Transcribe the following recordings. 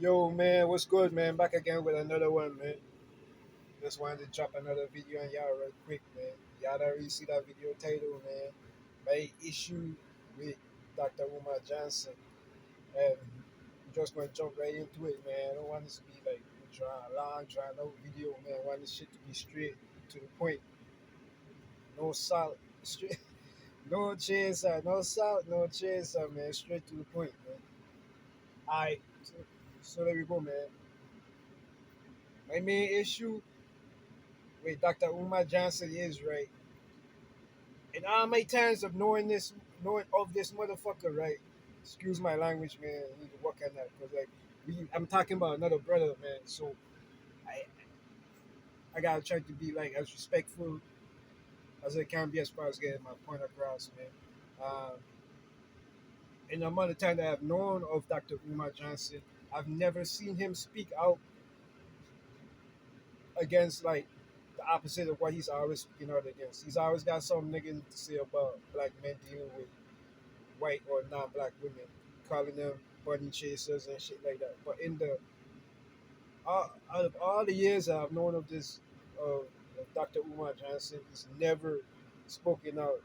Yo, man, what's good, man? Back again with another one, man. Just wanted to drop another video on y'all real quick, man. Y'all already see that video title, man. My issue with Dr. Umar Johnson. And I'm just going to jump right into it, man. I don't want this to be like drawn out video, man. I want this shit to be straight to the point. No salt, straight, no chaser, no salt, no chaser, man. Straight to the point, man. Alright, so there we go, man. My main issue with Dr. Umar Johnson is right. In all my times of knowing of this motherfucker, right? Excuse my language, man. I need to work on that because, like, I'm talking about another brother, man. So I, I gotta try to be like as respectful as I can be as far as getting my point across, man. Um, in the amount of time that I've known of Dr. Umar Johnson, I've never seen him speak out against like the opposite of what he's always speaking out against. He's always got something negative to say about black men dealing with white or non-black women, calling them bunny chasers and shit like that. But in the out of all the years that I've known of this of Dr. Umar Johnson, he's never spoken out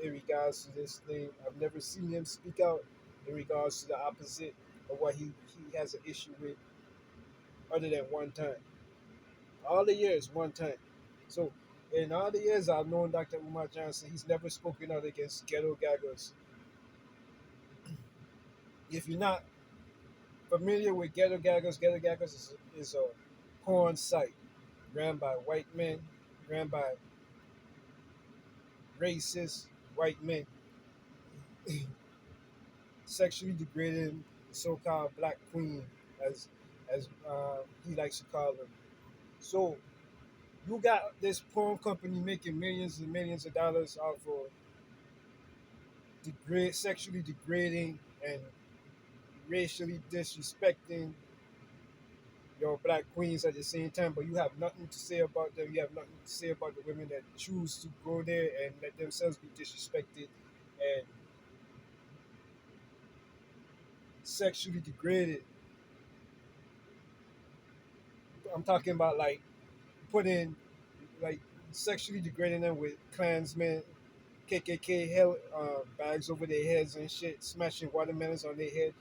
in regards to this thing. I've never seen him speak out in regards to the opposite of what he has an issue with, other than one time. All the years, one time. So in all the years I've known Dr. Umar Johnson, he's never spoken out against ghetto gaggers. If you're not familiar with Ghetto Gaggers is a porn site ran by white men, ran by racist white men, sexually degrading the so-called black queen, as he likes to call them. So you got this porn company making millions and millions of dollars off of sexually degrading and racially disrespecting your black queens at the same time, but you have nothing to say about them. You have nothing to say about the women that choose to go there and let themselves be disrespected and sexually degraded. I'm talking about like putting like sexually degrading them with Klansmen, KKK bags over their heads and shit, smashing watermelons on their head,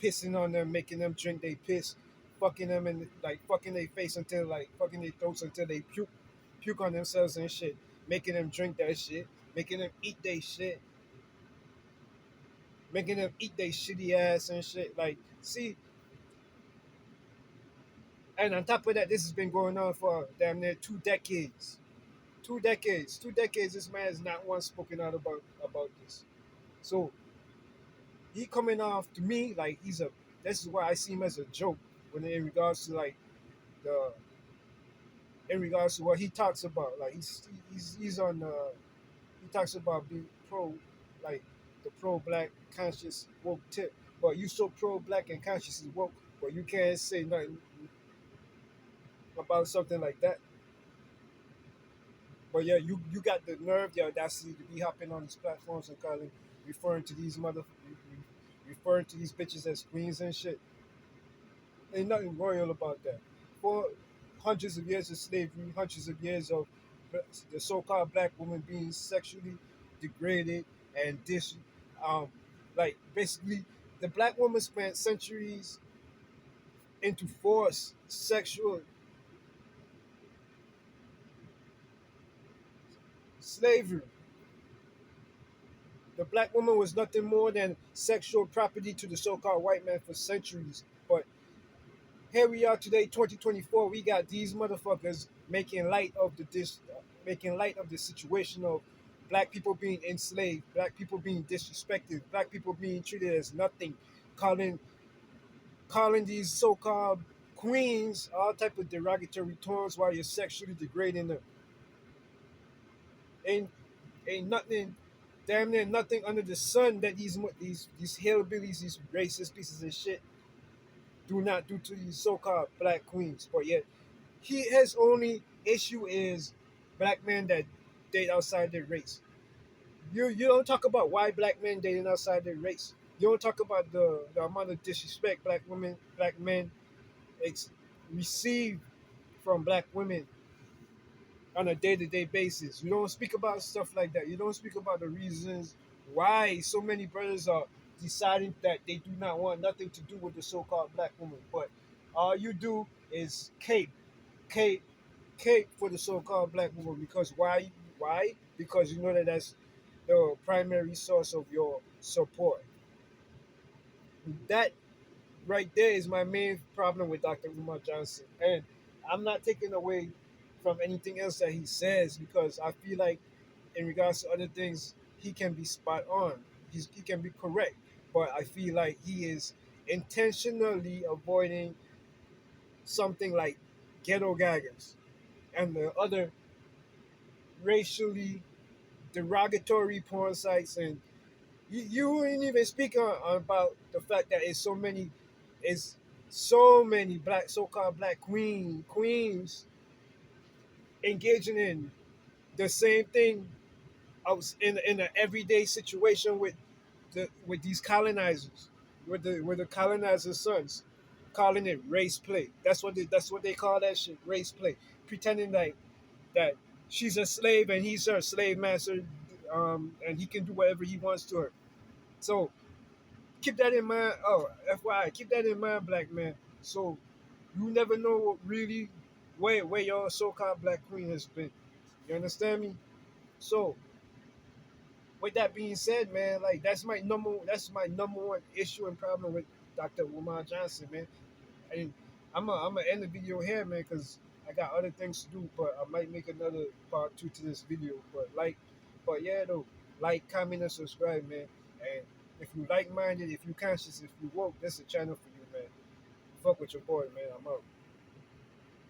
pissing on them, making them drink they piss, fucking them and like fucking their face until like fucking their throats until they puke on themselves and shit, making them drink that shit, making them eat they shit, making them eat they shitty ass and shit. Like, see, and on top of that, this has been going on for damn near 2 decades. 2 decades. 2 decades. This man has not once spoken out about this. So he coming off to me like he's a. This is why I see him as a joke when in regards to like the in regards to what he talks about. Like he's on he talks about being pro like the pro black conscious woke tip. But you so pro black and conscious and woke, but you can't say nothing about something like that. But yeah, you got the nerve, the audacity to be hopping on these platforms and calling referring to these referring to these bitches as queens and shit. Ain't nothing royal about that. For hundreds of years of slavery, hundreds of years of the so-called black woman being sexually degraded and um, like basically, the black woman spent centuries into forced sexual slavery. The black woman was nothing more than sexual property to the so-called white man for centuries. But here we are today, 2024. We got these motherfuckers making light of the situation of black people being enslaved, black people being disrespected, black people being treated as nothing, calling calling these so-called queens all type of derogatory terms while you're sexually degrading them. Ain't ain't nothing, damn near nothing under the sun that these hillbillies, these racist pieces of shit do not do to these so-called black queens. But yet his only issue is black men that date outside their race. You don't talk about why black men dating outside their race. You don't talk about the amount of disrespect black women, black men ex- receive from black women on a day-to-day basis. You don't speak about stuff like that. You don't speak about the reasons why so many brothers are deciding that they do not want nothing to do with the so-called black woman. But all you do is cape, cape for the so-called black woman. Because why? Why? Because you know that that's the primary source of your support. That right there is my main problem with Dr. Umar Johnson. And I'm not taking away from anything else that he says because I feel like in regards to other things, he can be spot on. He can be correct. But I feel like he is intentionally avoiding something like ghetto gaggers and the other racially derogatory porn sites. And you didn't even speak about the fact that it's so many black so-called black queens engaging in the same thing out in an everyday situation with these colonizers, with the colonizers' sons, calling it race play. That's what they call that shit, race play, pretending like that she's a slave and he's her slave master, and he can do whatever he wants to her. So keep that in mind. Oh, FYI, keep that in mind, black man. So you never know what really where your so-called black queen has been. You understand me? So with that being said, man, like that's my number one issue and problem with Dr. Umar Johnson, man. And I'm gonna end the video here, man, because I got other things to do. But I might make another part two to this video. But yeah, though, like, comment, and subscribe, man. And if you like minded, if you conscious, if you woke, this is a channel for you, man. Fuck with your boy, man. I'm out.